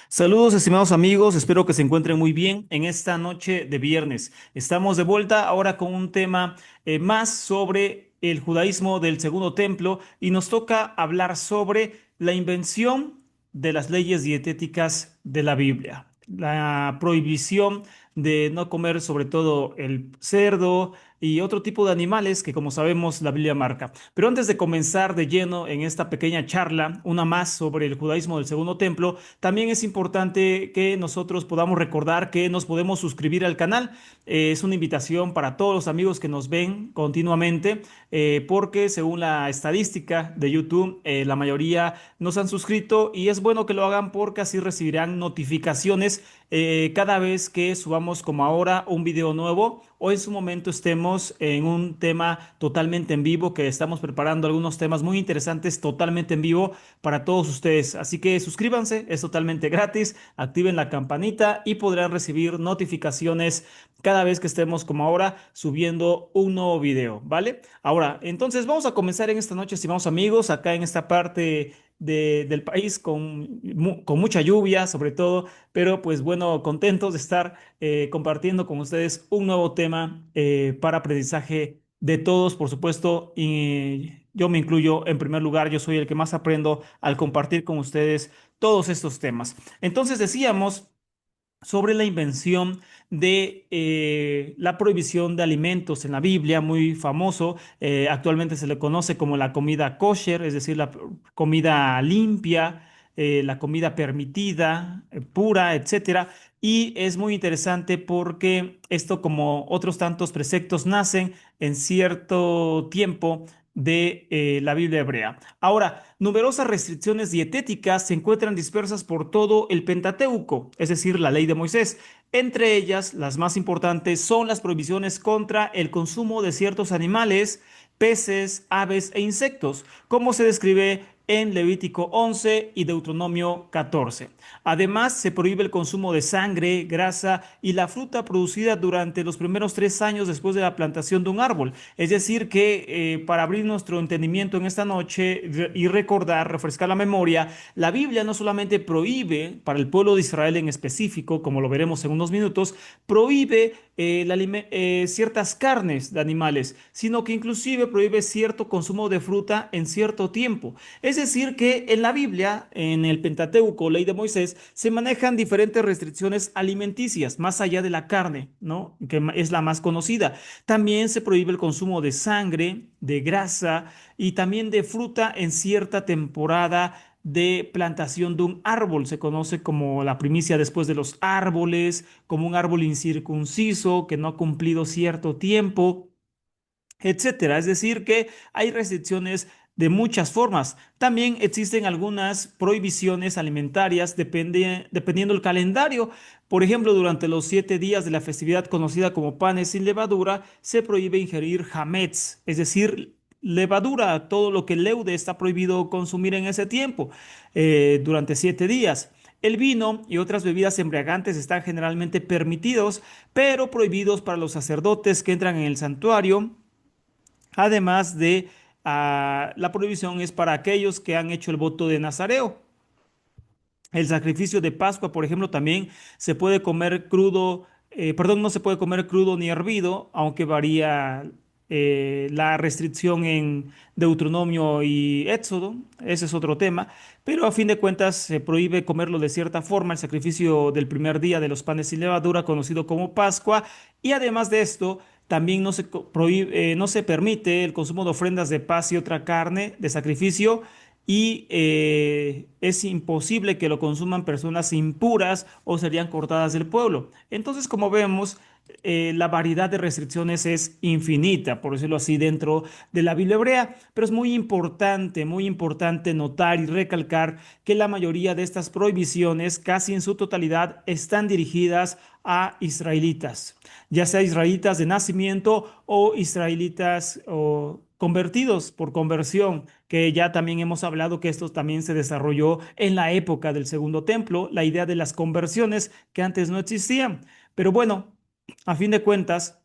Saludos, estimados amigos, espero que se encuentren muy bien en esta noche de viernes. Estamos de vuelta ahora con un tema más sobre el judaísmo del Segundo Templo y nos toca hablar sobre la invención de las leyes dietéticas de la Biblia, la prohibición de no comer sobre todo el cerdo y otro tipo de animales que como sabemos la Biblia marca. Pero antes de comenzar de lleno en esta pequeña charla, una más sobre el judaísmo del Segundo Templo, también es importante que nosotros podamos recordar que nos podemos suscribir al canal. Es una invitación para todos los amigos que nos ven continuamente, porque según la estadística de YouTube, la mayoría nos han suscrito y es bueno que lo hagan porque así recibirán notificaciones cada vez que subamos como ahora un video nuevo o en su momento estemos en un tema totalmente en vivo, que estamos preparando algunos temas muy interesantes totalmente en vivo para todos ustedes. Así que suscríbanse, es totalmente gratis, activen la campanita y podrán recibir notificaciones cada vez que estemos como ahora subiendo un nuevo video, ¿vale? Ahora, entonces vamos a comenzar en esta noche, estimados amigos, acá en esta parte del país con mucha lluvia sobre todo, pero pues bueno, contentos de estar compartiendo con ustedes un nuevo tema para aprendizaje de todos, por supuesto, y yo me incluyo en primer lugar, yo soy el que más aprendo al compartir con ustedes todos estos temas. Entonces decíamos sobre la invención de la prohibición de alimentos en la Biblia, muy famoso. Actualmente se le conoce como la comida kosher, es decir, la comida limpia, la comida permitida, pura, etcétera. Y es muy interesante porque esto, como otros tantos preceptos, nacen en cierto tiempo de la Biblia hebrea. Ahora, numerosas restricciones dietéticas se encuentran dispersas por todo el Pentateuco, es decir, la ley de Moisés. Entre ellas, las más importantes son las prohibiciones contra el consumo de ciertos animales, peces, aves e insectos, como se describe en Levítico 11 y Deuteronomio 14. Además, se prohíbe el consumo de sangre, grasa y la fruta producida durante los primeros 3 años después de la plantación de un árbol. Es decir, que para abrir nuestro entendimiento en esta noche y recordar, refrescar la memoria, la Biblia no solamente prohíbe para el pueblo de Israel en específico, como lo veremos en unos minutos, prohíbe ciertas carnes de animales, sino que inclusive prohíbe cierto consumo de fruta en cierto tiempo. Es decir, que en la Biblia, en el Pentateuco, ley de Moisés, se manejan diferentes restricciones alimenticias, más allá de la carne, ¿no? Que es la más conocida. También se prohíbe el consumo de sangre, de grasa y también de fruta en cierta temporada de plantación de un árbol. Se conoce como la primicia después de los árboles, como un árbol incircunciso que no ha cumplido cierto tiempo, etcétera. Es decir, que hay restricciones de muchas formas. También existen algunas prohibiciones alimentarias dependiendo del calendario. Por ejemplo, durante los 7 días de la festividad conocida como panes sin levadura, se prohíbe ingerir hametz, es decir, levadura. Todo lo que leude está prohibido consumir en ese tiempo, durante 7 días. El vino y otras bebidas embriagantes están generalmente permitidos, pero prohibidos para los sacerdotes que entran en el santuario. Además de la prohibición es para aquellos que han hecho el voto de Nazareo. El sacrificio de Pascua, por ejemplo, también se puede comer crudo, perdón, no se puede comer crudo ni hervido, aunque varía la restricción en Deuteronomio y Éxodo, ese es otro tema, pero a fin de cuentas se prohíbe comerlo de cierta forma, el sacrificio del primer día de los panes sin levadura, conocido como Pascua, y además de esto, también no se permite el consumo de ofrendas de paz y otra carne de sacrificio, y es imposible que lo consuman personas impuras o serían cortadas del pueblo. Entonces, como vemos, la variedad de restricciones es infinita, por decirlo así, dentro de la Biblia hebrea, pero es muy importante notar y recalcar que la mayoría de estas prohibiciones, casi en su totalidad, están dirigidas a israelitas, ya sea israelitas de nacimiento o israelitas o convertidos por conversión, que ya también hemos hablado que esto también se desarrolló en la época del Segundo Templo, la idea de las conversiones que antes no existían. Pero bueno, a fin de cuentas,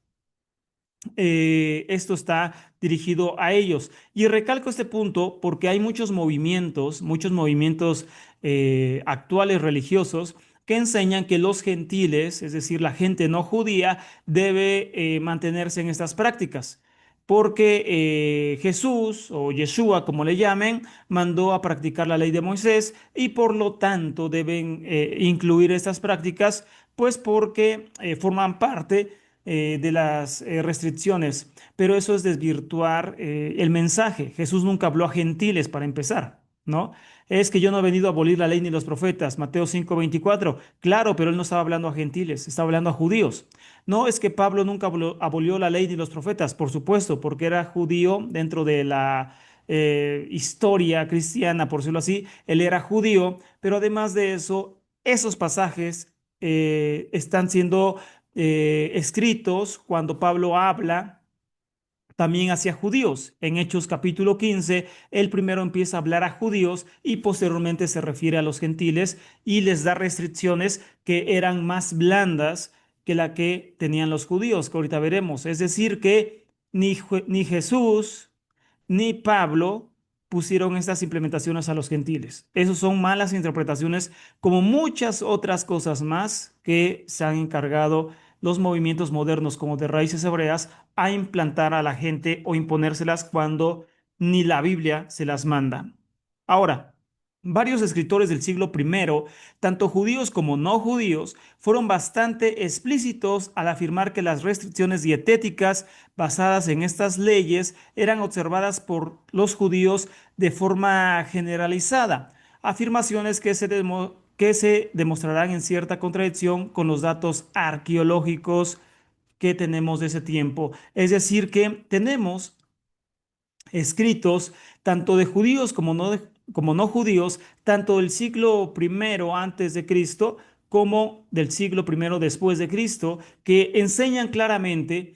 esto está dirigido a ellos. Y recalco este punto porque hay muchos movimientos actuales religiosos que enseñan que los gentiles, es decir, la gente no judía, debe mantenerse en estas prácticas. Porque Jesús o Yeshua, como le llamen, mandó a practicar la ley de Moisés y por lo tanto deben incluir estas prácticas, pues porque forman parte de las restricciones, pero eso es desvirtuar el mensaje. Jesús nunca habló a gentiles para empezar, ¿no? Es que yo no he venido a abolir la ley ni los profetas, Mateo 5:24. Claro, pero él no estaba hablando a gentiles, estaba hablando a judíos. No es que Pablo nunca abolió la ley ni los profetas, por supuesto, porque era judío dentro de la historia cristiana, por decirlo así, él era judío, pero además de eso, esos pasajes están siendo escritos cuando Pablo habla también hacia judíos. En Hechos capítulo 15, él primero empieza a hablar a judíos y posteriormente se refiere a los gentiles y les da restricciones que eran más blandas que la que tenían los judíos, que ahorita veremos. Es decir, que ni Jesús ni Pablo pusieron estas implementaciones a los gentiles. Esas son malas interpretaciones, como muchas otras cosas más que se han encargado los movimientos modernos como de raíces hebreas a implantar a la gente o imponérselas cuando ni la Biblia se las manda. Ahora, varios escritores del siglo primero, tanto judíos como no judíos, fueron bastante explícitos al afirmar que las restricciones dietéticas basadas en estas leyes eran observadas por los judíos de forma generalizada, afirmaciones que se demostrarán en cierta contradicción con los datos arqueológicos que tenemos de ese tiempo. Es decir, que tenemos escritos tanto de judíos como no judíos, tanto del siglo primero antes de Cristo como del siglo primero después de Cristo, que enseñan claramente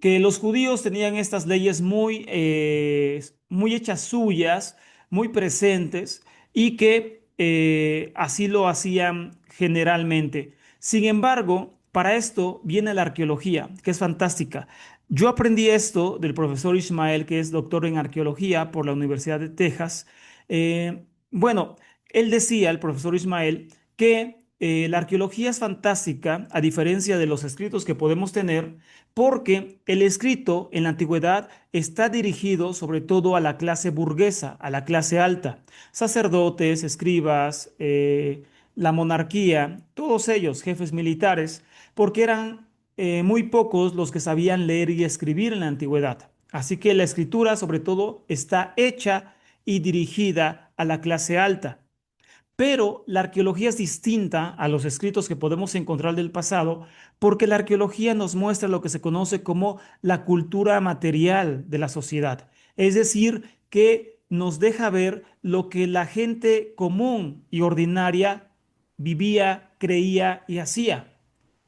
que los judíos tenían estas leyes muy hechas suyas, muy presentes y que así lo hacían generalmente. Sin embargo, para esto viene la arqueología, que es fantástica. Yo aprendí esto del profesor Ismael, que es doctor en arqueología por la Universidad de Texas. Bueno, él decía, el profesor Ismael, que la arqueología es fantástica, a diferencia de los escritos que podemos tener, porque el escrito en la antigüedad está dirigido sobre todo a la clase burguesa, a la clase alta, sacerdotes, escribas, la monarquía, todos ellos, jefes militares, porque eran muy pocos los que sabían leer y escribir en la antigüedad. Así que la escritura, sobre todo, está hecha y dirigida a la clase alta. Pero la arqueología es distinta a los escritos que podemos encontrar del pasado porque la arqueología nos muestra lo que se conoce como la cultura material de la sociedad. Es decir, que nos deja ver lo que la gente común y ordinaria vivía, creía y hacía.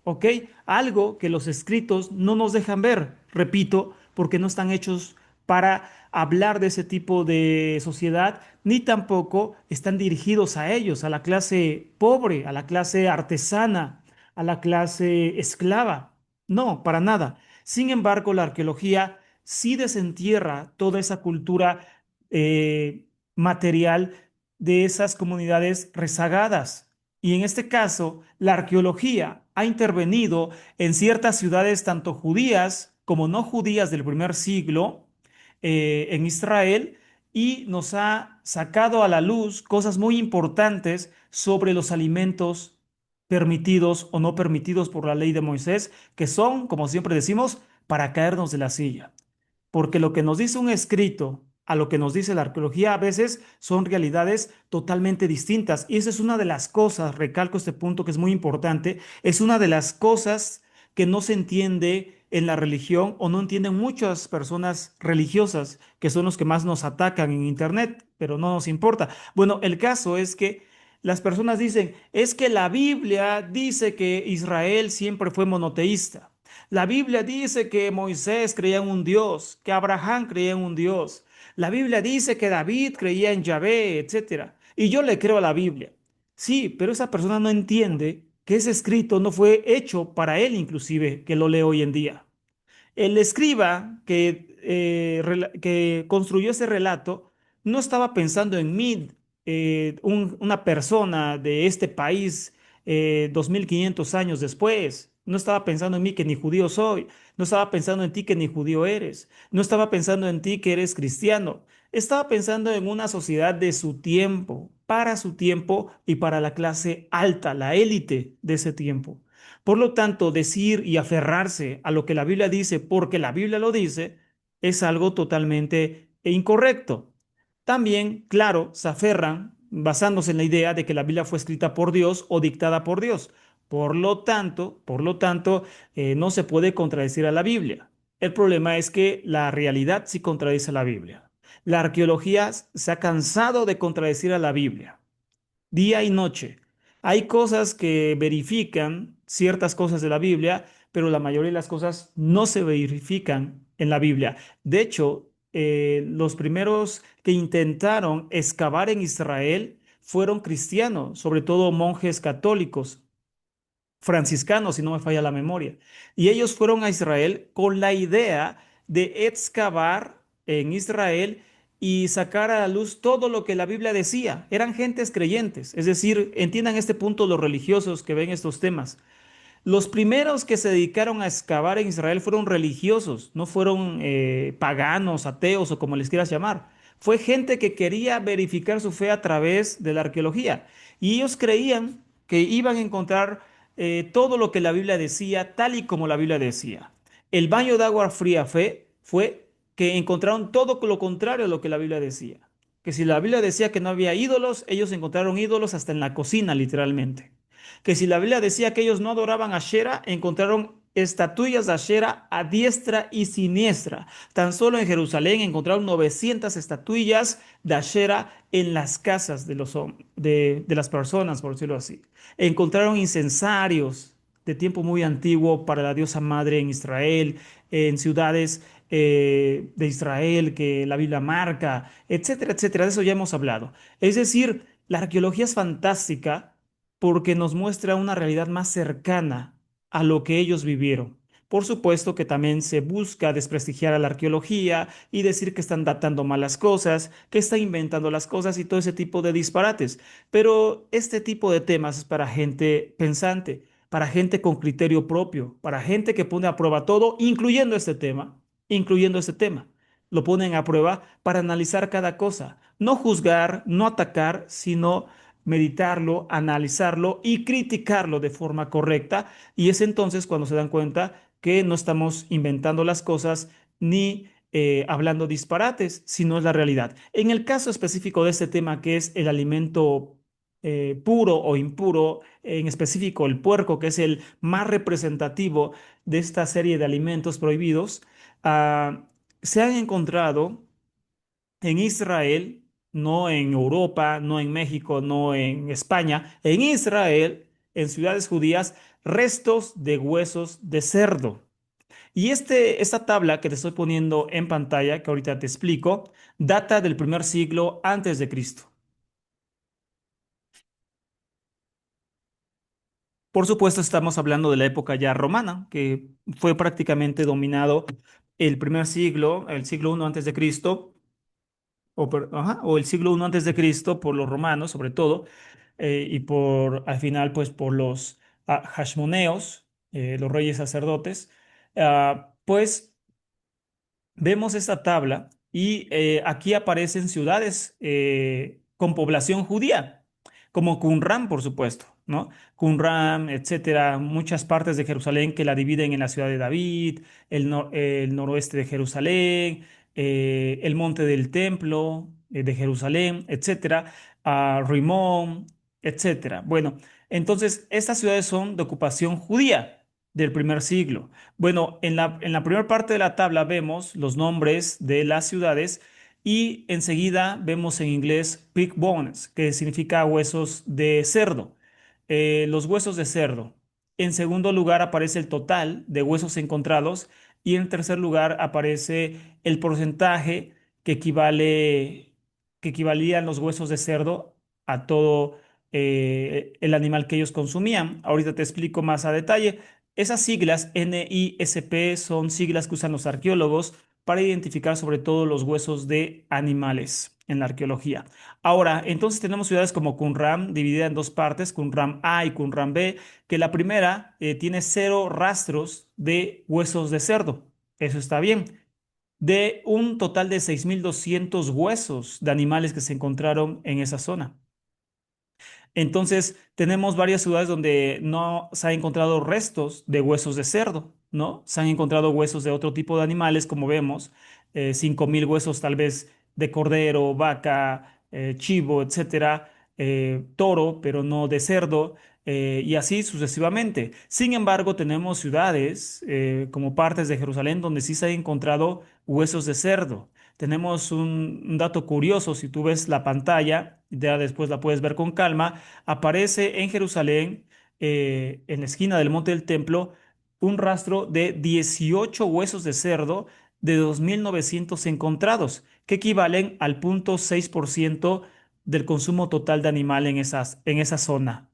¿Ok? Algo que los escritos no nos dejan ver, repito, porque no están hechos para hablar de ese tipo de sociedad, ni tampoco están dirigidos a ellos, a la clase pobre, a la clase artesana, a la clase esclava. No, para nada. Sin embargo, la arqueología sí desentierra toda esa cultura material de esas comunidades rezagadas. Y en este caso, la arqueología ha intervenido en ciertas ciudades, tanto judías como no judías del primer siglo, en Israel, y nos ha sacado a la luz cosas muy importantes sobre los alimentos permitidos o no permitidos por la ley de Moisés, que son, como siempre decimos, para caernos de la silla. Porque lo que nos dice un escrito a lo que nos dice la arqueología a veces son realidades totalmente distintas. Y esa es una de las cosas, recalco este punto que es muy importante, es una de las cosas que no se entiende en la religión o no entienden muchas personas religiosas, que son los que más nos atacan en Internet, pero no nos importa. Bueno, el caso es que las personas dicen, es que la Biblia dice que Israel siempre fue monoteísta. La Biblia dice que Moisés creía en un Dios, que Abraham creía en un Dios. La Biblia dice que David creía en Yahvé, etcétera. Y yo le creo a la Biblia. Sí, pero esa persona no entiende que ese escrito no fue hecho para él, inclusive, que lo lee hoy en día. El escriba que construyó ese relato no estaba pensando en mí, una persona de este país 2500 años después. No estaba pensando en mí que ni judío soy, no estaba pensando en ti que ni judío eres, no estaba pensando en ti que eres cristiano. Estaba pensando en una sociedad de su tiempo, para su tiempo y para la clase alta, la élite de ese tiempo. Por lo tanto, decir y aferrarse a lo que la Biblia dice porque la Biblia lo dice es algo totalmente incorrecto. También, claro, se aferran basándose en la idea de que la Biblia fue escrita por Dios o dictada por Dios. Por lo tanto, no se puede contradecir a la Biblia. El problema es que la realidad sí contradice a la Biblia. La arqueología se ha cansado de contradecir a la Biblia día y noche. Hay cosas que verifican ciertas cosas de la Biblia, pero la mayoría de las cosas no se verifican en la Biblia. De hecho, los primeros que intentaron excavar en Israel fueron cristianos, sobre todo monjes católicos franciscanos, si no me falla la memoria. Y ellos fueron a Israel con la idea de excavar en Israel y sacar a la luz todo lo que la Biblia decía. Eran gentes creyentes, es decir, entiendan este punto los religiosos que ven estos temas. Los primeros que se dedicaron a excavar en Israel fueron religiosos, no fueron paganos, ateos o como les quieras llamar. Fue gente que quería verificar su fe a través de la arqueología. Y ellos creían que iban a encontrar todo lo que la Biblia decía, tal y como la Biblia decía. El baño de agua fría fue que encontraron todo lo contrario a lo que la Biblia decía. Que si la Biblia decía que no había ídolos, ellos encontraron ídolos hasta en la cocina, literalmente. Que si la Biblia decía que ellos no adoraban a Ashera, encontraron estatuillas de Ashera a diestra y siniestra. Tan solo en Jerusalén encontraron 900 estatuillas de Ashera en las casas de las personas, por decirlo así. Encontraron incensarios de tiempo muy antiguo para la diosa madre en Israel, en ciudades de Israel que la Biblia marca, etcétera, etcétera. De eso ya hemos hablado. Es decir, la arqueología es fantástica porque nos muestra una realidad más cercana a lo que ellos vivieron. Por supuesto que también se busca desprestigiar a la arqueología y decir que están datando malas cosas, que están inventando las cosas y todo ese tipo de disparates. Pero este tipo de temas es para gente pensante, para gente con criterio propio, para gente que pone a prueba todo, incluyendo este tema. Lo ponen a prueba para analizar cada cosa, no juzgar, no atacar, sino meditarlo, analizarlo y criticarlo de forma correcta. Y es entonces cuando se dan cuenta que no estamos inventando las cosas ni hablando disparates, sino es la realidad. En el caso específico de este tema, que es el alimento puro o impuro, en específico el puerco, que es el más representativo de esta serie de alimentos prohibidos, se han encontrado en Israel, no en Europa, no en México, no en España, en Israel, en ciudades judías, restos de huesos de cerdo. Y esta tabla que te estoy poniendo en pantalla, que ahorita te explico, data del primer siglo antes de Cristo. Por supuesto, estamos hablando de la época ya romana, que fue prácticamente dominado el primer siglo, el siglo I antes de Cristo, o el siglo I antes de Cristo por los romanos, sobre todo, y al final, pues por los hashmoneos, los reyes sacerdotes. Pues vemos esta tabla y aquí aparecen ciudades con población judía, como Qumran, por supuesto, ¿no? Qumran, etcétera, muchas partes de Jerusalén que la dividen en la ciudad de David, el noroeste de Jerusalén, el monte del templo de Jerusalén, etcétera, Rimón, etcétera. Bueno, entonces estas ciudades son de ocupación judía del primer siglo. Bueno, en la primera parte de la tabla vemos los nombres de las ciudades y enseguida vemos en inglés pig bones, que significa huesos de cerdo. Los huesos de cerdo. En segundo lugar aparece el total de huesos encontrados y en tercer lugar aparece el porcentaje que que equivalían los huesos de cerdo a todo el animal que ellos consumían. Ahorita te explico más a detalle. Esas siglas NISP son siglas que usan los arqueólogos para identificar sobre todo los huesos de animales en la arqueología. Ahora, entonces tenemos ciudades como Qumran, dividida en dos partes, Qumran A y Qumran B, que la primera tiene cero rastros de huesos de cerdo. Eso está bien. De un total de 6.200 huesos de animales que se encontraron en esa zona. Entonces, tenemos varias ciudades donde no se han encontrado restos de huesos de cerdo, ¿no? Se han encontrado huesos de otro tipo de animales, como vemos, 5.000 huesos tal vez de cordero, vaca, chivo, etcétera, toro, pero no de cerdo, y así sucesivamente. Sin embargo, tenemos ciudades como partes de Jerusalén donde sí se han encontrado huesos de cerdo. Tenemos un dato curioso, si tú ves la pantalla, ya después la puedes ver con calma, aparece en Jerusalén, en la esquina del Monte del Templo, un rastro de 18 huesos de cerdo de 2.900 encontrados, que equivalen al 0,6% del consumo total de animal en esa zona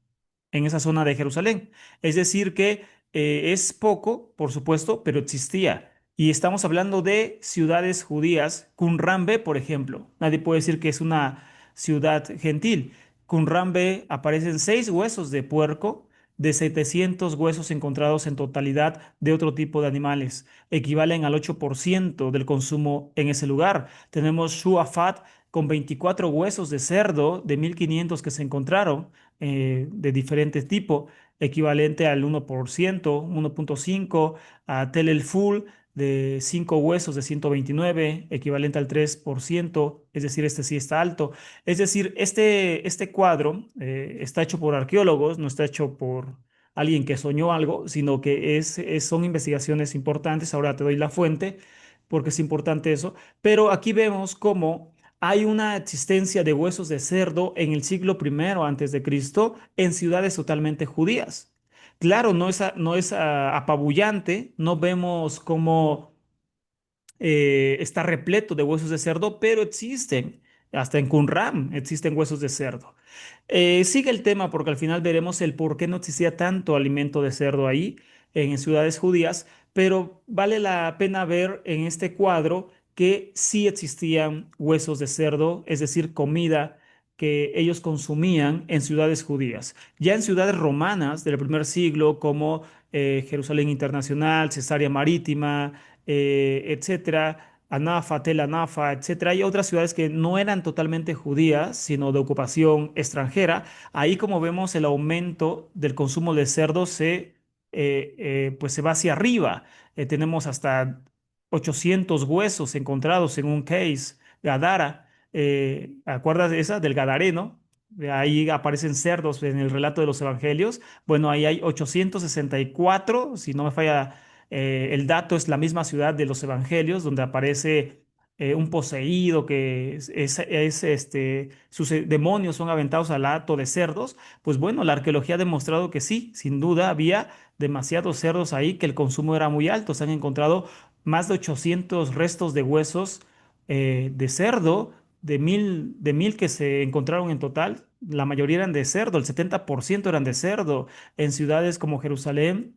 de Jerusalén. Es decir, que es poco, por supuesto, pero existía. Y estamos hablando de ciudades judías. Qumran por ejemplo. Nadie puede decir que es una ciudad gentil. Qumran aparecen 6 huesos de puerco de 700 huesos encontrados en totalidad de otro tipo de animales. Equivalen al 8% del consumo en ese lugar. Tenemos Shuafat con 24 huesos de cerdo de 1.500 que se encontraron de diferentes tipos, equivalente al 1%, 1,5. A Tel El Ful de 5 huesos de 129, equivalente al 3%, es decir, este sí está alto. Es decir, este cuadro está hecho por arqueólogos, no está hecho por alguien que soñó algo, sino que son investigaciones importantes. Ahora te doy la fuente porque es importante eso. Pero aquí vemos cómo hay una existencia de huesos de cerdo en el siglo primero antes de Cristo en ciudades totalmente judías. Claro, no es apabullante, no vemos cómo está repleto de huesos de cerdo, pero existen, hasta en Qumran existen huesos de cerdo. Sigue el tema porque al final veremos el por qué no existía tanto alimento de cerdo ahí en ciudades judías, pero vale la pena ver en este cuadro que sí existían huesos de cerdo, es decir, comida que ellos consumían en ciudades judías. Ya en ciudades romanas del primer siglo, como Jerusalén Internacional, Cesarea Marítima, etcétera, Anafa, Tel Anafa, etcétera. Hay otras ciudades que no eran totalmente judías, sino de ocupación extranjera. Ahí, como vemos, el aumento del consumo de cerdo pues se va hacia arriba. Tenemos hasta 800 huesos encontrados en un case, Gadara. ¿Acuerdas de esa? Del Gadareno. Ahí aparecen cerdos en el relato de los evangelios. Bueno, ahí hay 864, si no me falla el dato, es la misma ciudad de los evangelios, donde aparece un poseído que sus demonios son aventados al hato de cerdos. Pues bueno, la arqueología ha demostrado que sí, sin duda había demasiados cerdos ahí, que el consumo era muy alto. Se han encontrado más de 800 restos de huesos de cerdo, de mil que se encontraron en total. La mayoría eran de cerdo, el 70% eran de cerdo. En ciudades como Jerusalén,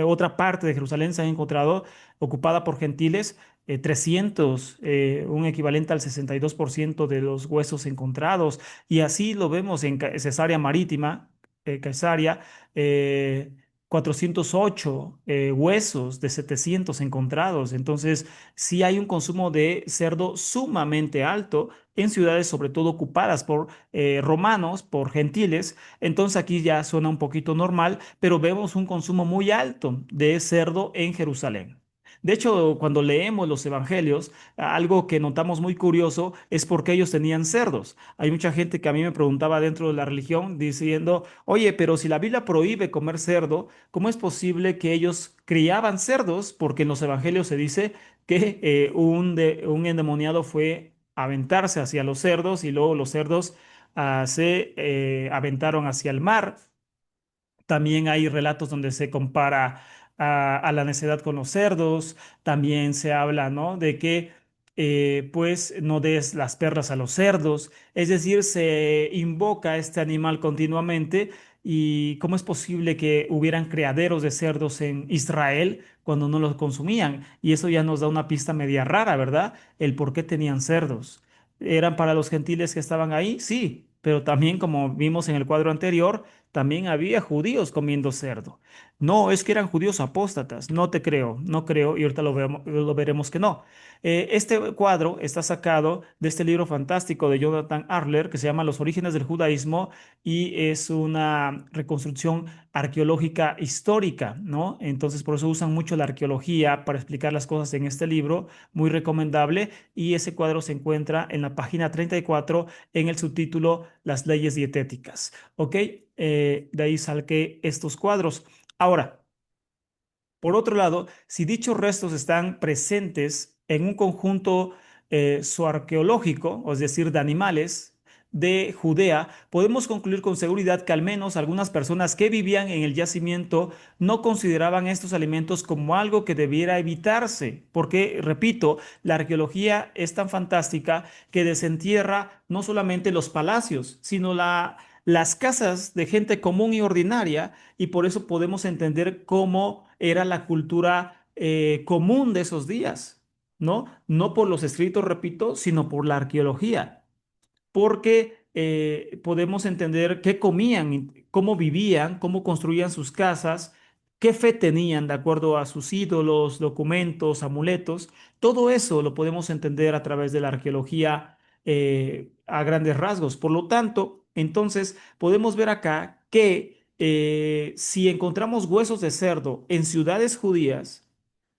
otra parte de Jerusalén se ha encontrado ocupada por gentiles, 300, un equivalente al 62% de los huesos encontrados. Y así lo vemos en Cesarea Marítima, Cesarea, 408 huesos de 700 encontrados. Entonces, sí hay un consumo de cerdo sumamente alto en ciudades, sobre todo ocupadas por romanos, por gentiles. Entonces aquí ya suena un poquito normal, pero vemos un consumo muy alto de cerdo en Jerusalén. De hecho, cuando leemos los evangelios, algo que notamos muy curioso es por qué ellos tenían cerdos. Hay mucha gente que a mí me preguntaba dentro de la religión diciendo, oye, pero si la Biblia prohíbe comer cerdo, ¿cómo es posible que ellos criaban cerdos? Porque en los evangelios se dice que un endemoniado fue a aventarse hacia los cerdos y luego los cerdos se aventaron hacia el mar. También hay relatos donde se compara a la necedad con los cerdos. También se habla, ¿no? De que pues no des las perlas a los cerdos. Es decir, se invoca a este animal continuamente. ¿Y cómo es posible que hubieran criaderos de cerdos en Israel cuando no los consumían? Y eso ya nos da una pista media rara, ¿verdad? El por qué tenían cerdos. ¿Eran para los gentiles que estaban ahí? Sí, pero también, como vimos en el cuadro anterior, también había judíos comiendo cerdo. No, es que eran judíos apóstatas. No te creo, no creo, y ahorita lo veremos que no. Este cuadro está sacado de este libro fantástico de Jonathan Arler que se llama Los orígenes del judaísmo y es una reconstrucción arqueológica histórica, ¿no? Entonces, por eso usan mucho la arqueología para explicar las cosas en este libro, muy recomendable. Y ese cuadro se encuentra en la página 34 en el subtítulo Las leyes dietéticas, ¿ok? De ahí saqué estos cuadros. Ahora, por otro lado, si dichos restos están presentes en un conjunto zooarqueológico, es decir, de animales de Judea, podemos concluir con seguridad que al menos algunas personas que vivían en el yacimiento no consideraban estos alimentos como algo que debiera evitarse, porque, repito, la arqueología es tan fantástica que desentierra no solamente los palacios, sino las casas de gente común y ordinaria y por eso podemos entender cómo era la cultura común de esos días, ¿no? No por los escritos, repito, sino por la arqueología porque podemos entender qué comían, cómo vivían, cómo construían sus casas, qué fe tenían de acuerdo a sus ídolos, documentos, amuletos. Todo eso lo podemos entender a través de la arqueología a grandes rasgos. Por lo tanto, entonces podemos ver acá que si encontramos huesos de cerdo en ciudades judías,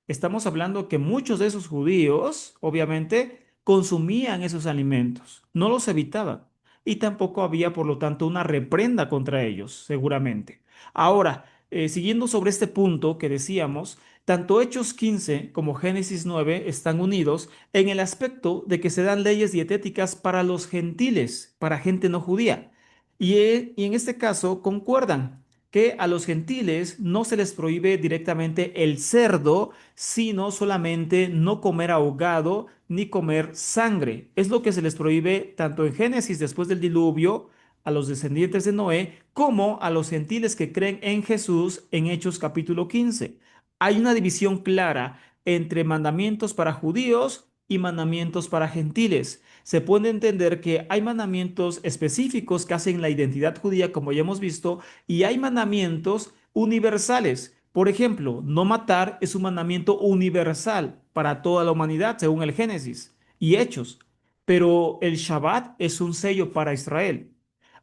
estamos hablando que muchos de esos judíos, obviamente, consumían esos alimentos, no los evitaban y tampoco había, por lo tanto, una reprenda contra ellos, seguramente. Ahora, siguiendo sobre este punto que decíamos, tanto Hechos 15 como Génesis 9 están unidos en el aspecto de que se dan leyes dietéticas para los gentiles, para gente no judía. Y en este caso concuerdan que a los gentiles no se les prohíbe directamente el cerdo, sino solamente no comer ahogado ni comer sangre. Es lo que se les prohíbe tanto en Génesis después del diluvio a los descendientes de Noé como a los gentiles que creen en Jesús en Hechos capítulo 15. Hay una división clara entre mandamientos para judíos y mandamientos para gentiles. Se puede entender que hay mandamientos específicos que hacen la identidad judía, como ya hemos visto, y hay mandamientos universales. Por ejemplo, no matar es un mandamiento universal para toda la humanidad, según el Génesis y Hechos. Pero el Shabbat es un sello para Israel.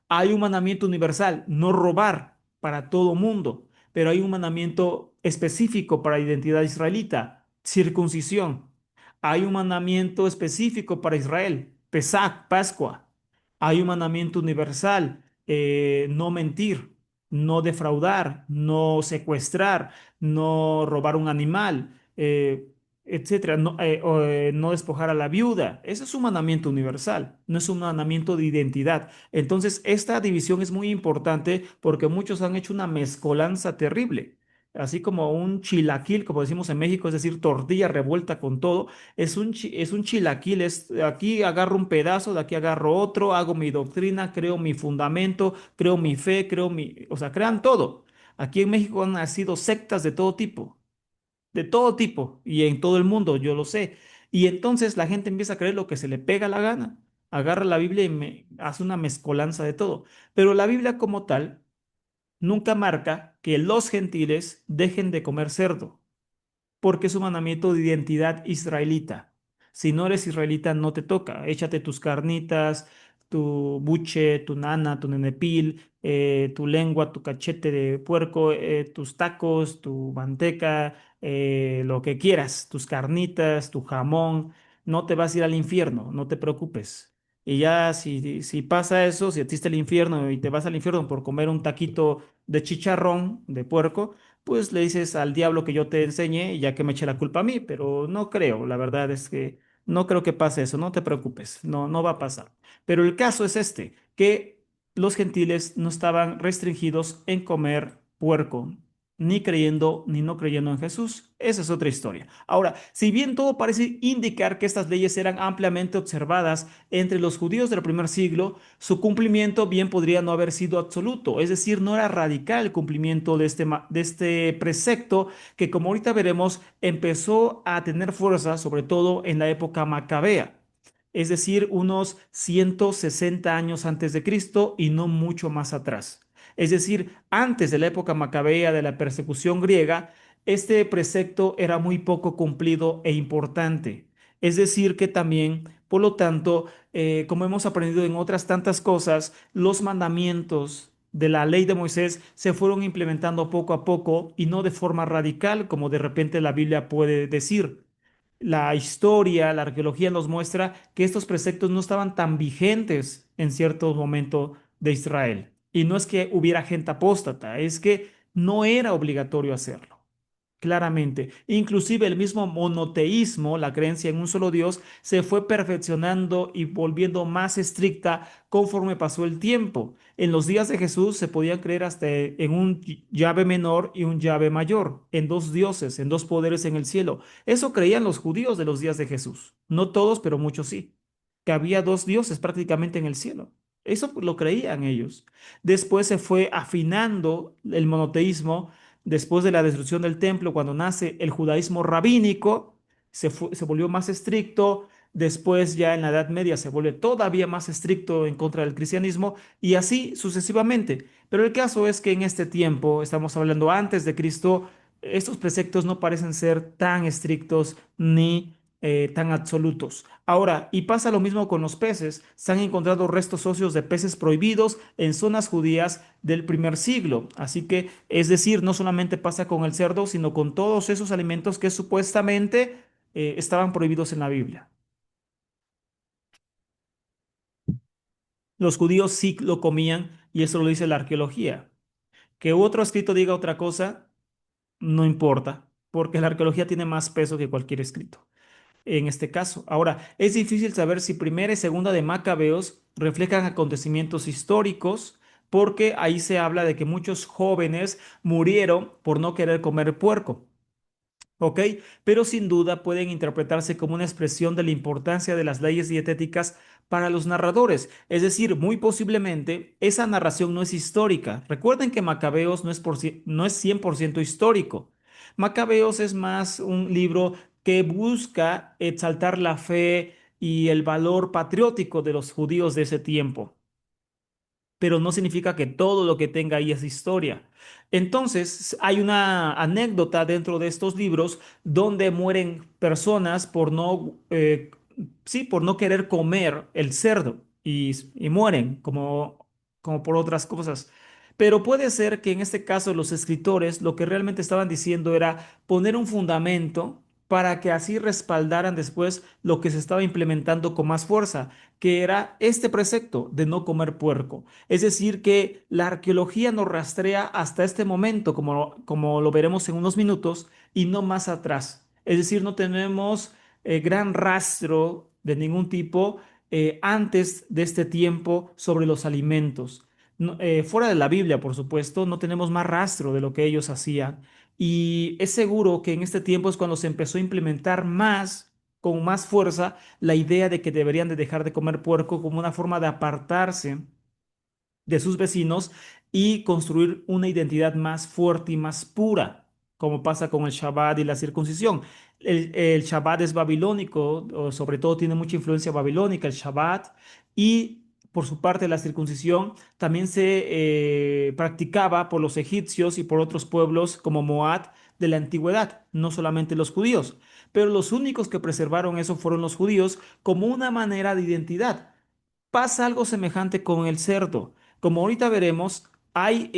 Hay un mandamiento universal, no robar para todo mundo, pero hay un mandamiento específico para la identidad israelita, circuncisión. Hay un mandamiento específico para Israel, Pesach, Pascua. Hay un mandamiento universal, no mentir, no defraudar, no secuestrar, no robar un animal, etcétera, no despojar a la viuda. Ese es un mandamiento universal, no es un mandamiento de identidad. Entonces, esta división es muy importante porque muchos han hecho una mezcolanza terrible. Así como un chilaquil, como decimos en México, es decir, tortilla revuelta con todo, es un chilaquil, aquí agarro un pedazo, de aquí agarro otro, hago mi doctrina, creo mi fundamento, creo mi fe, o sea, crean todo. Aquí en México han nacido sectas de todo tipo y en todo el mundo, yo lo sé. Y entonces la gente empieza a creer lo que se le pega la gana. Agarra la Biblia y hace una mezcolanza de todo. Pero la Biblia como tal nunca marca que los gentiles dejen de comer cerdo porque es un mandamiento de identidad israelita. Si no eres israelita, no te toca. Échate tus carnitas, tu buche, tu nana, tu nenepil, tu lengua, tu cachete de puerco, tus tacos, tu manteca, lo que quieras, tus carnitas, tu jamón. No te vas a ir al infierno, no te preocupes. Y ya si pasa eso, si existe el infierno y te vas al infierno por comer un taquito de chicharrón de puerco, pues le dices al diablo que yo te enseñé y ya que me eche la culpa a mí, pero no creo, la verdad es que no creo que pase eso, no te preocupes, no, no va a pasar. Pero el caso es este, que los gentiles no estaban restringidos en comer puerco. ni creyendo ni no creyendo en Jesús. Esa es otra historia. Ahora, si bien todo parece indicar que estas leyes eran ampliamente observadas entre los judíos del primer siglo, su cumplimiento bien podría no haber sido absoluto, es decir, no era radical el cumplimiento de de este precepto que, como ahorita veremos, empezó a tener fuerza, sobre todo en la época macabea. Es decir, unos 160 años antes de Cristo y no mucho más atrás. Es decir, antes de la época macabea de la persecución griega, este precepto era muy poco cumplido e importante. Es decir, que también, por lo tanto, como hemos aprendido en otras tantas cosas, los mandamientos de la ley de Moisés se fueron implementando poco a poco y no de forma radical, como de repente la Biblia puede decir. La historia, la arqueología nos muestra que estos preceptos no estaban tan vigentes en cierto momento de Israel. Y no es que hubiera gente apóstata, es que no era obligatorio hacerlo. Claramente. Inclusive el mismo monoteísmo, la creencia en un solo Dios, se fue perfeccionando y volviendo más estricta conforme pasó el tiempo. En los días de Jesús se podía creer hasta en un llave menor y un llave mayor, en dos dioses, en dos poderes en el cielo. Eso creían los judíos de los días de Jesús. No todos, pero muchos sí. Que había dos dioses prácticamente en el cielo. Eso lo creían ellos. Después se fue afinando el monoteísmo después de la destrucción del templo, cuando nace el judaísmo rabínico, se volvió más estricto. Después, ya en la Edad Media, se vuelve todavía más estricto en contra del cristianismo y así sucesivamente. Pero el caso es que en este tiempo, estamos hablando antes de Cristo, estos preceptos no parecen ser tan estrictos ni tan absolutos. Ahora, y pasa lo mismo con los peces. Se han encontrado restos óseos de peces prohibidos en zonas judías del primer siglo. Así que, es decir, no solamente pasa con el cerdo, sino con todos esos alimentos que supuestamente estaban prohibidos en la Biblia. Los judíos sí lo comían y eso lo dice la arqueología. Que otro escrito diga otra cosa, no importa, porque la arqueología tiene más peso que cualquier escrito en este caso. Ahora, es difícil saber si primera y segunda de Macabeos reflejan acontecimientos históricos, porque ahí se habla de que muchos jóvenes murieron por no querer comer puerco. ¿Ok? Pero sin duda pueden interpretarse como una expresión de la importancia de las leyes dietéticas para los narradores. Es decir, muy posiblemente esa narración no es histórica. Recuerden que Macabeos no es 100% histórico. Macabeos es más un libro que busca exaltar la fe y el valor patriótico de los judíos de ese tiempo, pero no significa que todo lo que tenga ahí es historia. Entonces, hay una anécdota dentro de estos libros donde mueren personas por no, sí, por no querer comer el cerdo y mueren como por otras cosas. Pero puede ser que en este caso los escritores lo que realmente estaban diciendo era poner un fundamento para que así respaldaran después lo que se estaba implementando con más fuerza, que era este precepto de no comer puerco. Es decir, que la arqueología nos rastrea hasta este momento, como lo veremos en unos minutos, y no más atrás. Es decir, no tenemos gran rastro de ningún tipo antes de este tiempo sobre los alimentos. Fuera de la Biblia, por supuesto, no tenemos más rastro de lo que ellos hacían. Y es seguro que en este tiempo es cuando se empezó a implementar más, con más fuerza, la idea de que deberían de dejar de comer puerco como una forma de apartarse de sus vecinos y construir una identidad más fuerte y más pura, como pasa con el Shabbat y la circuncisión. El Shabbat es babilónico, o sobre todo tiene mucha influencia babilónica, el Shabbat, y por su parte la circuncisión también se practicaba por los egipcios y por otros pueblos como Moab de la antigüedad, no solamente los judíos. Pero los únicos que preservaron eso fueron los judíos como una manera de identidad. Pasa algo semejante con el cerdo. Como ahorita veremos, hay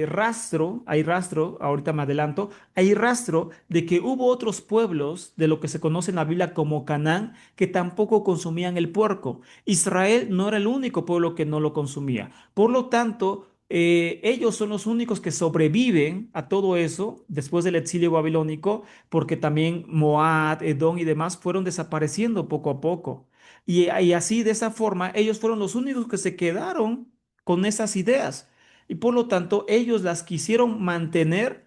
rastro, ahorita me adelanto, hay rastro de que hubo otros pueblos de lo que se conoce en la Biblia como Canaán que tampoco consumían el puerco. Israel no era el único pueblo que no lo consumía. Por lo tanto, ellos son los únicos que sobreviven a todo eso después del exilio babilónico, porque también Moab, Edom y demás fueron desapareciendo poco a poco. Y así, de esa forma, ellos fueron los únicos que se quedaron con esas ideas. Y por lo tanto, ellos las quisieron mantener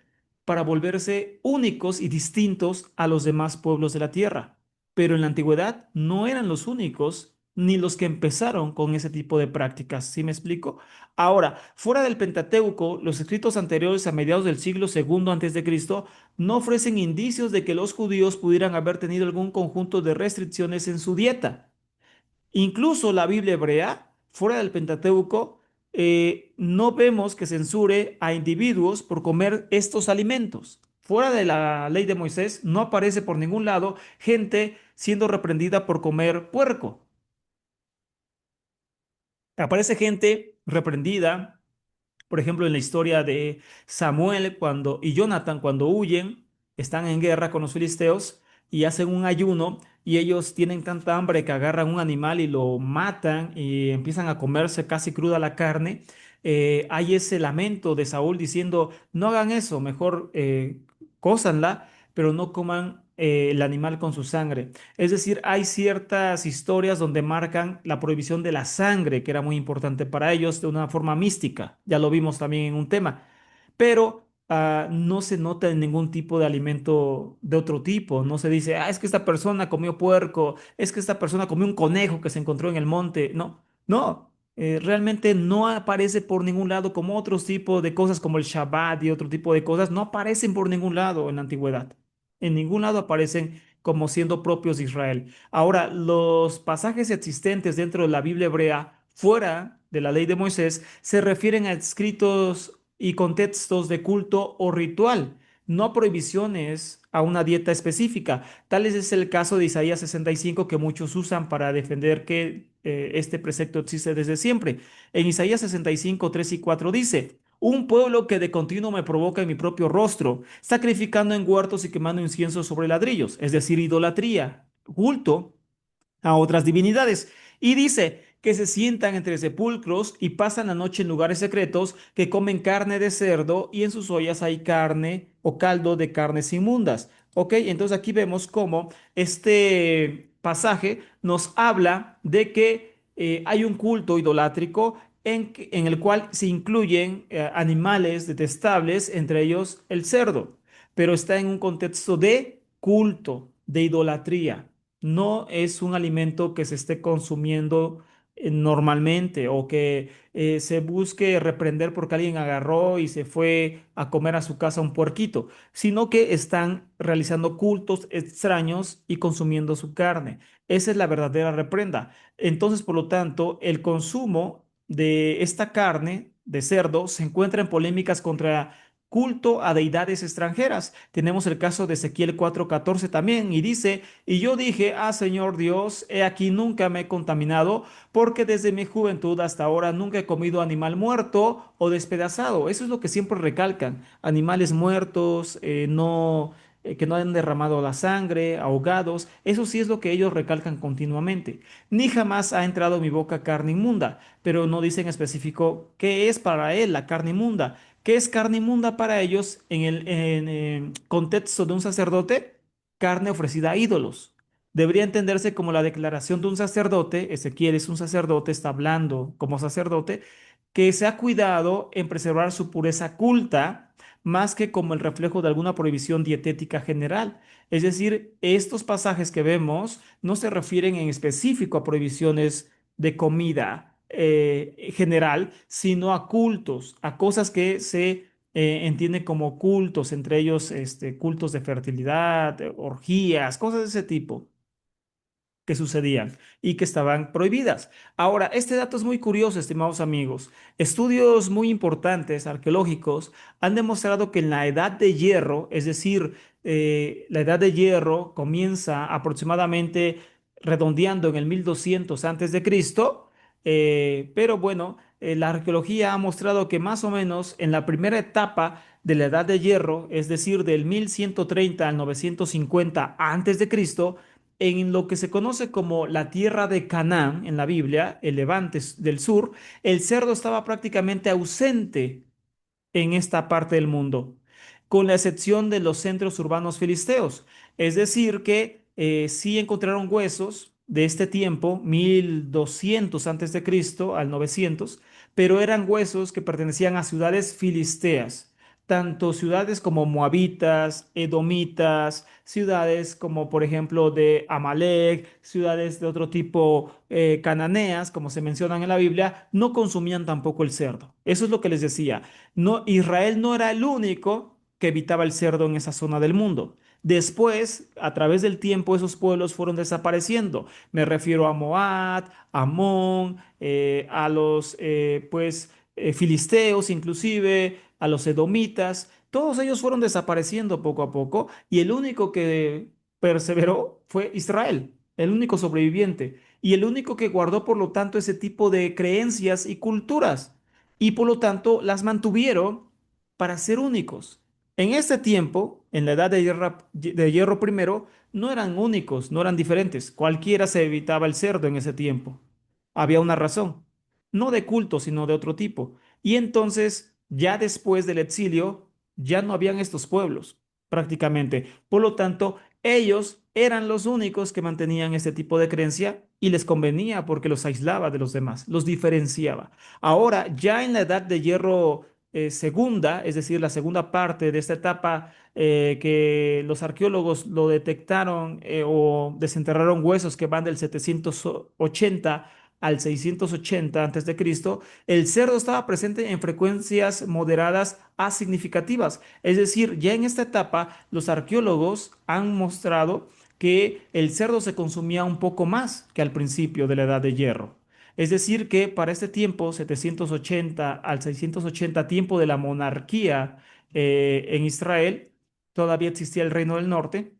para volverse únicos y distintos a los demás pueblos de la tierra. Pero en la antigüedad no eran los únicos ni los que empezaron con ese tipo de prácticas. ¿Sí me explico? Ahora, fuera del Pentateuco, los escritos anteriores a mediados del siglo segundo antes de Cristo no ofrecen indicios de que los judíos pudieran haber tenido algún conjunto de restricciones en su dieta. Incluso la Biblia hebrea, fuera del Pentateuco, no vemos que censure a individuos por comer estos alimentos. Fuera de la ley de Moisés, no aparece por ningún lado gente siendo reprendida por comer puerco. Aparece gente reprendida, por ejemplo, en la historia de Samuel y Jonathan cuando huyen, están en guerra con los filisteos y hacen un ayuno y ellos tienen tanta hambre que agarran un animal y lo matan y empiezan a comerse casi cruda la carne. Hay ese lamento de Saúl diciendo, no hagan eso, mejor cózanla, pero no coman el animal con su sangre. Es decir, hay ciertas historias donde marcan la prohibición de la sangre, que era muy importante para ellos, de una forma mística. Ya lo vimos también en un tema. Pero no se nota en ningún tipo de alimento de otro tipo. No se dice, es que esta persona comió puerco, es que esta persona comió un conejo que se encontró en el monte. No, no. Realmente no aparece por ningún lado como otros tipos de cosas como el Shabbat y otro tipo de cosas. No aparecen por ningún lado en la antigüedad. En ningún lado aparecen como siendo propios de Israel. Ahora, los pasajes existentes dentro de la Biblia hebrea, fuera de la ley de Moisés, se refieren a escritos y contextos de culto o ritual, no a prohibiciones a una dieta específica. Tal es el caso de Isaías 65 que muchos usan para defender que este precepto existe desde siempre. En Isaías 65, 3 y 4 dice, un pueblo que de continuo me provoca en mi propio rostro, sacrificando en huertos y quemando incienso sobre ladrillos, es decir, idolatría, culto a otras divinidades. Y dice que se sientan entre sepulcros y pasan la noche en lugares secretos, que comen carne de cerdo y en sus ollas hay carne o caldo de carnes inmundas. Ok, entonces aquí vemos cómo este pasaje nos habla de que hay un culto idolátrico en el cual se incluyen animales detestables, entre ellos el cerdo, pero está en un contexto de culto, de idolatría. No es un alimento que se esté consumiendo normalmente o que se busque reprender porque alguien agarró y se fue a comer a su casa un puerquito, sino que están realizando cultos extraños y consumiendo su carne. Esa es la verdadera reprenda. Entonces, por lo tanto, el consumo de esta carne de cerdo se encuentra en polémicas contra culto a deidades extranjeras. Tenemos el caso de Ezequiel 4:14 también y dice, y yo dije, Señor Dios, he aquí nunca me he contaminado, porque desde mi juventud hasta ahora nunca he comido animal muerto o despedazado. Eso es lo que siempre recalcan, animales muertos, no, que no han derramado la sangre, ahogados. Eso sí es lo que ellos recalcan continuamente. Ni jamás ha entrado en mi boca carne inmunda, pero no dicen en específico qué es para él la carne inmunda. ¿Qué es carne inmunda para ellos en el contexto de un sacerdote? Carne ofrecida a ídolos. Debería entenderse como la declaración de un sacerdote, Ezequiel es un sacerdote, está hablando como sacerdote, que se ha cuidado en preservar su pureza culta más que como el reflejo de alguna prohibición dietética general. Es decir, estos pasajes que vemos no se refieren en específico a prohibiciones de comida general, sino a cultos, a cosas que se entienden como cultos, entre ellos cultos de fertilidad, orgías, cosas de ese tipo que sucedían y que estaban prohibidas. Ahora, este dato es muy curioso, estimados amigos. Estudios muy importantes, arqueológicos, han demostrado que en la Edad de Hierro, es decir, la Edad de Hierro comienza aproximadamente redondeando en el 1200 antes de Cristo, pero bueno, la arqueología ha mostrado que más o menos en la primera etapa de la Edad de Hierro, es decir, del 1130 al 950 antes de Cristo, en lo que se conoce como la tierra de Canaán en la Biblia, el Levante del sur, el cerdo estaba prácticamente ausente en esta parte del mundo, con la excepción de los centros urbanos filisteos. Es decir, que sí encontraron huesos de este tiempo, 1200 antes de Cristo al 900, pero eran huesos que pertenecían a ciudades filisteas. tanto ciudades como moabitas, edomitas, ciudades como por ejemplo de Amalek, ciudades de otro tipo cananeas, como se mencionan en la Biblia, no consumían tampoco el cerdo. Eso es lo que les decía. No, Israel no era el único que evitaba el cerdo en esa zona del mundo. Después, a través del tiempo, esos pueblos fueron desapareciendo. Me refiero a Moab, Amón, a los filisteos, inclusive a los edomitas. Todos ellos fueron desapareciendo poco a poco y el único que perseveró fue Israel, el único sobreviviente y el único que guardó, por lo tanto, ese tipo de creencias y culturas y por lo tanto las mantuvieron para ser únicos. En este tiempo, en la edad de hierro primero, no eran únicos, no eran diferentes. Cualquiera se evitaba el cerdo en ese tiempo. Había una razón, no de culto, sino de otro tipo. Y entonces, ya después del exilio, ya no habían estos pueblos, prácticamente. Por lo tanto, ellos eran los únicos que mantenían este tipo de creencia y les convenía porque los aislaba de los demás, los diferenciaba. Ahora, ya en la edad de hierro segunda, es decir, la segunda parte de esta etapa que los arqueólogos lo detectaron o desenterraron huesos que van del 780 al 680 antes de Cristo, el cerdo estaba presente en frecuencias moderadas a significativas. Es decir, ya en esta etapa los arqueólogos han mostrado que el cerdo se consumía un poco más que al principio de la Edad de Hierro. Es decir, que para este tiempo, 780 al 680, tiempo de la monarquía en Israel, todavía existía el Reino del Norte.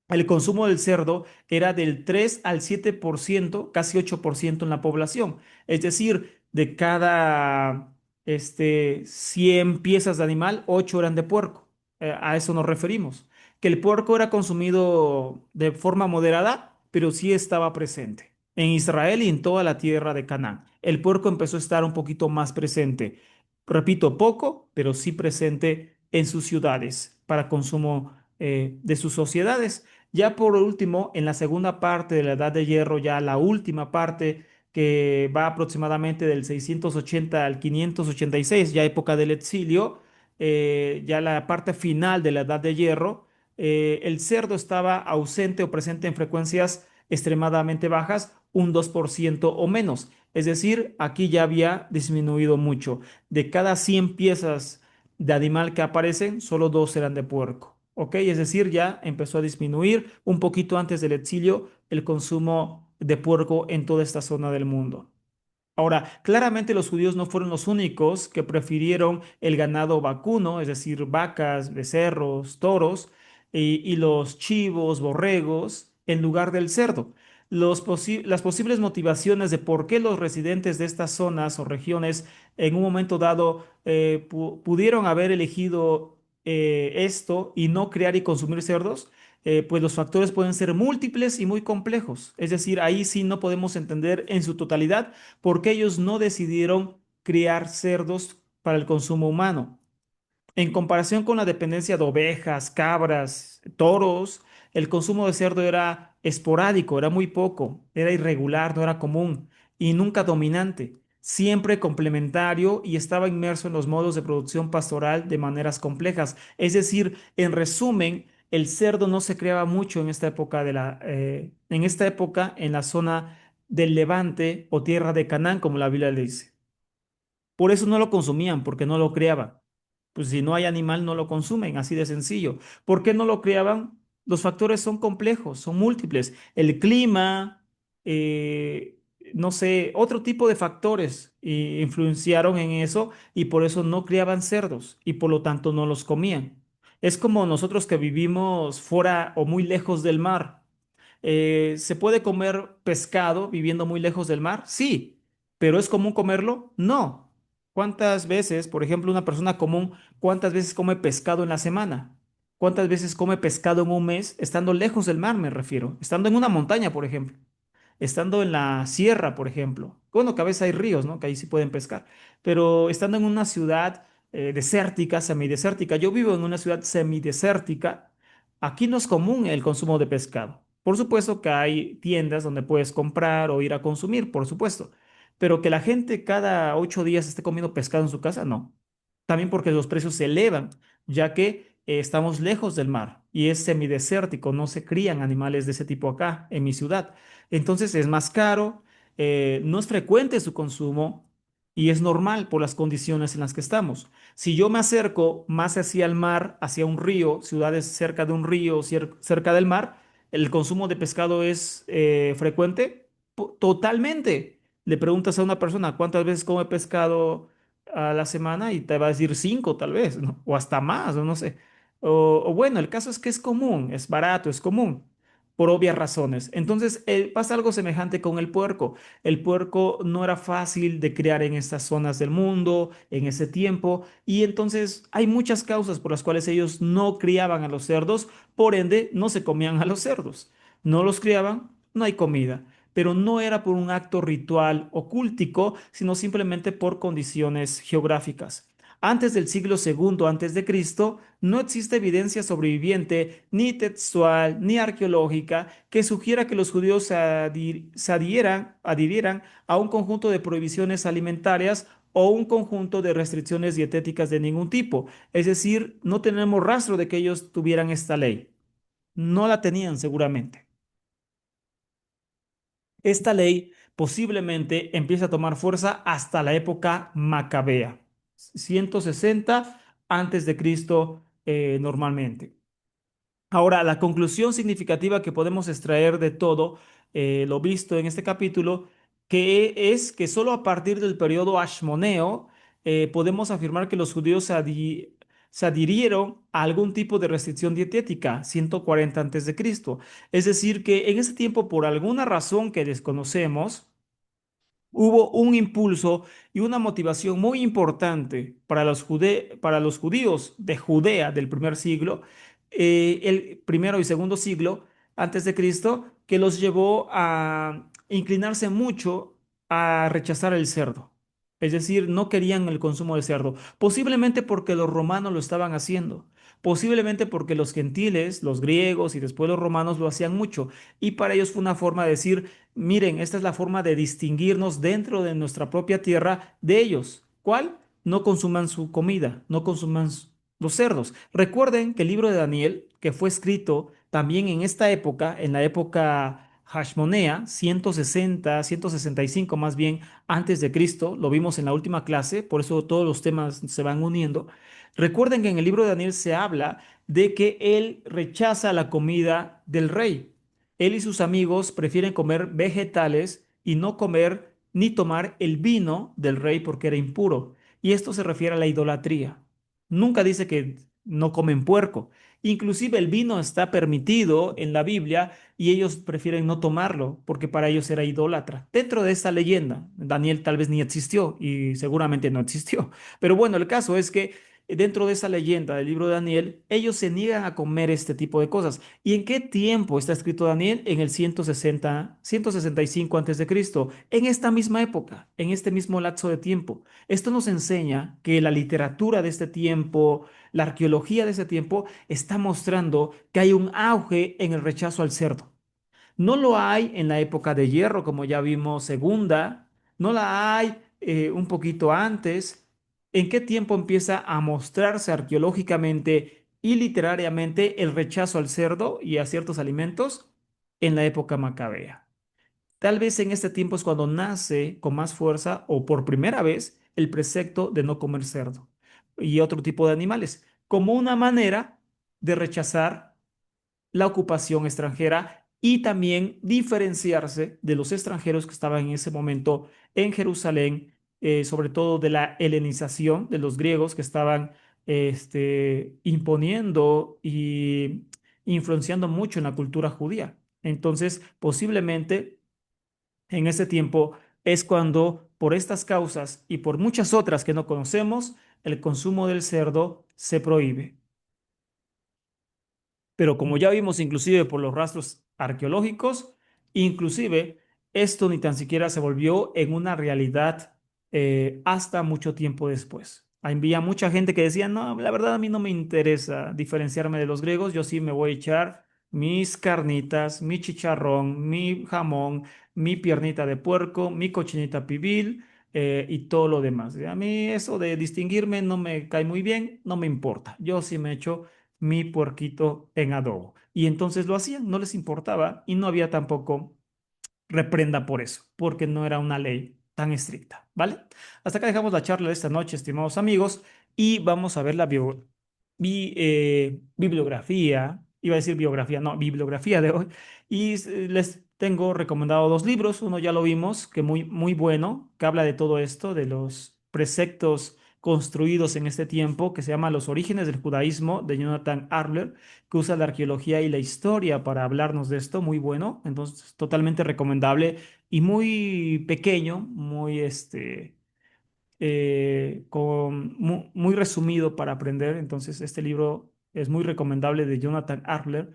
El consumo del cerdo era del 3 al 7%, casi 8% en la población. Es decir, de cada 100 piezas de animal, 8 eran de puerco. A eso nos referimos. Que el puerco era consumido de forma moderada, pero sí estaba presente. En Israel y en toda la tierra de Canaán. El puerco empezó a estar un poquito más presente. Repito, poco, pero sí presente en sus ciudades para consumo de sus sociedades. Ya por último, en la segunda parte de la Edad de Hierro, ya la última parte que va aproximadamente del 680 al 586, ya época del exilio, ya la parte final de la Edad de Hierro, el cerdo estaba ausente o presente en frecuencias extremadamente bajas, un 2% o menos. Es decir, aquí ya había disminuido mucho. De cada 100 piezas de animal que aparecen, solo dos eran de puerco. ¿Ok? Es decir, ya empezó a disminuir un poquito antes del exilio el consumo de puerco en toda esta zona del mundo. Ahora, claramente los judíos no fueron los únicos que prefirieron el ganado vacuno, es decir, vacas, becerros, toros, y los chivos, borregos, en lugar del cerdo. Las posibles motivaciones de por qué los residentes de estas zonas o regiones en un momento dado pudieron haber elegido esto y no criar y consumir cerdos, pues los factores pueden ser múltiples y muy complejos. Es decir, ahí sí no podemos entender en su totalidad porque ellos no decidieron criar cerdos para el consumo humano. En comparación con la dependencia de ovejas, cabras, toros, el consumo de cerdo era esporádico, era muy poco, era irregular, no era común y nunca dominante, siempre complementario y estaba inmerso en los modos de producción pastoral de maneras complejas. Es decir, en resumen, el cerdo no se creaba mucho en esta época en esta época en la zona del Levante o tierra de Canaán, como la Biblia le dice. Por eso no lo consumían, porque no lo criaban. Pues si no hay animal, no lo consumen, así de sencillo. ¿Por qué no lo criaban? Los factores son complejos, son múltiples. El clima, eh, no sé, otro tipo de factores influenciaron en eso y por eso no criaban cerdos y por lo tanto no los comían. Es como nosotros que vivimos fuera o muy lejos del mar. ¿Se puede comer pescado viviendo muy lejos del mar? Sí, pero ¿es común comerlo? No. ¿Cuántas veces, por ejemplo, una persona común, cuántas veces come pescado en la semana? ¿Cuántas veces come pescado en un mes estando lejos del mar, me refiero? Estando en una montaña, por ejemplo. Estando en la sierra, por ejemplo. Bueno, que a veces hay ríos, ¿no? Que ahí sí pueden pescar. Pero estando en una ciudad desértica, semidesértica. Yo vivo en una ciudad semidesértica. Aquí no es común el consumo de pescado. Por supuesto que hay tiendas donde puedes comprar o ir a consumir, por supuesto. Pero que la gente cada 8 días esté comiendo pescado en su casa, no. También porque los precios se elevan, ya que estamos lejos del mar y es semidesértico, no se crían animales de ese tipo acá en mi ciudad. Entonces es más caro, no es frecuente su consumo y es normal por las condiciones en las que estamos. Si yo me acerco más hacia el mar, hacia un río, ciudades cerca de un río, cerca del mar, el consumo de pescado es frecuente. Totalmente. Le preguntas a una persona cuántas veces come pescado a la semana y te va a decir cinco tal vez, ¿no? O hasta más, o no sé. O bueno, el caso es que es común, es barato, es común, por obvias razones. Entonces, pasa algo semejante con el puerco. El puerco no era fácil de criar en estas zonas del mundo, en ese tiempo, y entonces hay muchas causas por las cuales ellos no criaban a los cerdos, por ende, no se comían a los cerdos. No los criaban, no hay comida, pero no era por un acto ritual o cúltico, sino simplemente por condiciones geográficas. Antes del siglo segundo antes de Cristo, no existe evidencia sobreviviente, ni textual, ni arqueológica, que sugiera que los judíos adhirieran a un conjunto de prohibiciones alimentarias o un conjunto de restricciones dietéticas de ningún tipo. Es decir, no tenemos rastro de que ellos tuvieran esta ley. No la tenían seguramente. Esta ley posiblemente empieza a tomar fuerza hasta la época macabea, 160 antes de Cristo normalmente. Ahora, la conclusión significativa que podemos extraer de todo lo visto en este capítulo, que es que solo a partir del periodo ashmoneo podemos afirmar que los judíos se adhirieron a algún tipo de restricción dietética, 140 antes de Cristo. Es decir, que en ese tiempo, por alguna razón que desconocemos, hubo un impulso y una motivación muy importante para para los judíos de Judea del primer siglo, el primero y segundo siglo antes de Cristo, que los llevó a inclinarse mucho a rechazar el cerdo. Es decir, no querían el consumo de cerdo, posiblemente porque los romanos lo estaban haciendo, posiblemente porque los gentiles, los griegos y después los romanos lo hacían mucho, y para ellos fue una forma de decir: miren, esta es la forma de distinguirnos dentro de nuestra propia tierra de ellos. ¿Cuál? No consuman su comida, no consuman los cerdos. Recuerden que el libro de Daniel, que fue escrito también en esta época, en la época Hashmonea, 160, 165 más bien antes de Cristo, lo vimos en la última clase, por eso todos los temas se van uniendo. Recuerden que en el libro de Daniel se habla de que él rechaza la comida del rey. Él y sus amigos prefieren comer vegetales y no comer ni tomar el vino del rey porque era impuro. Y esto se refiere a la idolatría. Nunca dice que no comen puerco. Inclusive el vino está permitido en la Biblia y ellos prefieren no tomarlo porque para ellos era idólatra. Dentro de esta leyenda, Daniel tal vez ni existió y seguramente no existió. Pero bueno, el caso es que dentro de esa leyenda del libro de Daniel, ellos se niegan a comer este tipo de cosas. ¿Y en qué tiempo está escrito Daniel? En el 160, 165 antes de Cristo, en esta misma época, en este mismo lapso de tiempo. Esto nos enseña que la literatura de este tiempo, la arqueología de ese tiempo, está mostrando que hay un auge en el rechazo al cerdo. No lo hay en la época de hierro, como ya vimos, segunda. No la hay un poquito antes. ¿En qué tiempo empieza a mostrarse arqueológicamente y literariamente el rechazo al cerdo y a ciertos alimentos? En la época macabea. Tal vez en este tiempo es cuando nace con más fuerza o por primera vez el precepto de no comer cerdo y otro tipo de animales, como una manera de rechazar la ocupación extranjera y también diferenciarse de los extranjeros que estaban en ese momento en Jerusalén, sobre todo de la helenización de los griegos que estaban imponiendo y influenciando mucho en la cultura judía. Entonces, posiblemente en ese tiempo es cuando, por estas causas y por muchas otras que no conocemos, el consumo del cerdo se prohíbe. Pero como ya vimos inclusive por los rastros arqueológicos, inclusive esto ni tan siquiera se volvió en una realidad hasta mucho tiempo después. Había mucha gente que decía: no, la verdad a mí no me interesa diferenciarme de los griegos, yo sí me voy a echar mis carnitas, mi chicharrón, mi jamón, mi piernita de puerco, mi cochinita pibil, y todo lo demás. A mí eso de distinguirme no me cae muy bien, no me importa. Yo sí me echo mi puerquito en adobo. Y entonces lo hacían, no les importaba y no había tampoco reprenda por eso, porque no era una ley tan estricta, ¿vale? Hasta acá dejamos la charla de esta noche, estimados amigos, y vamos a ver la bibliografía, iba a decir biografía, no, bibliografía de hoy, y les tengo recomendado dos libros, uno ya lo vimos, que muy bueno, que habla de todo esto, de los preceptos construidos en este tiempo, que se llama Los orígenes del judaísmo, de Jonathan Arler, que usa la arqueología y la historia para hablarnos de esto, muy bueno, entonces totalmente recomendable y muy pequeño, muy muy resumido para aprender. Entonces, este libro es muy recomendable de Jonathan Arler.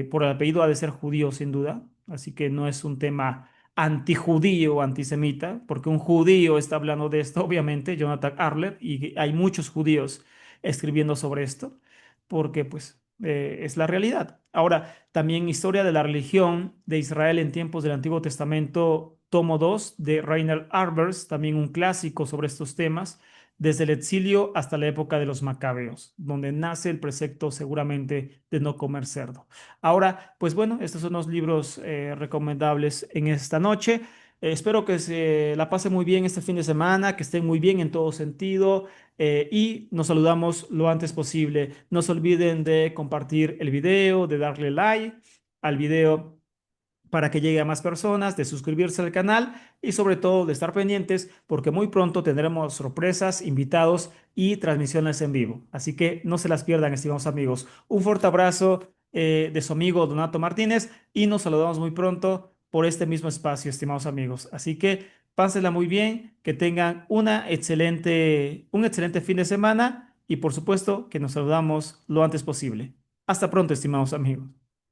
Por el apellido ha de ser judío, sin duda. Así que no es un tema antijudío o antisemita, porque un judío está hablando de esto, obviamente, Jonathan Arler, y hay muchos judíos escribiendo sobre esto, porque pues es la realidad. Ahora, también Historia de la religión de Israel en tiempos del Antiguo Testamento, tomo 2 de Reinhard Arbers, también un clásico sobre estos temas, desde el exilio hasta la época de los macabeos, donde nace el precepto seguramente de no comer cerdo. Ahora, pues bueno, estos son los libros recomendables en esta noche. Espero que se la pase muy bien este fin de semana, que estén muy bien en todo sentido y nos saludamos lo antes posible. No se olviden de compartir el video, de darle like al video para que llegue a más personas, de suscribirse al canal y sobre todo de estar pendientes porque muy pronto tendremos sorpresas, invitados y transmisiones en vivo. Así que no se las pierdan, estimados amigos. Un fuerte abrazo de su amigo Donato Martínez y nos saludamos muy pronto por este mismo espacio, estimados amigos. Así que pásenla muy bien, que tengan un excelente fin de semana y por supuesto que nos saludamos lo antes posible. Hasta pronto, estimados amigos.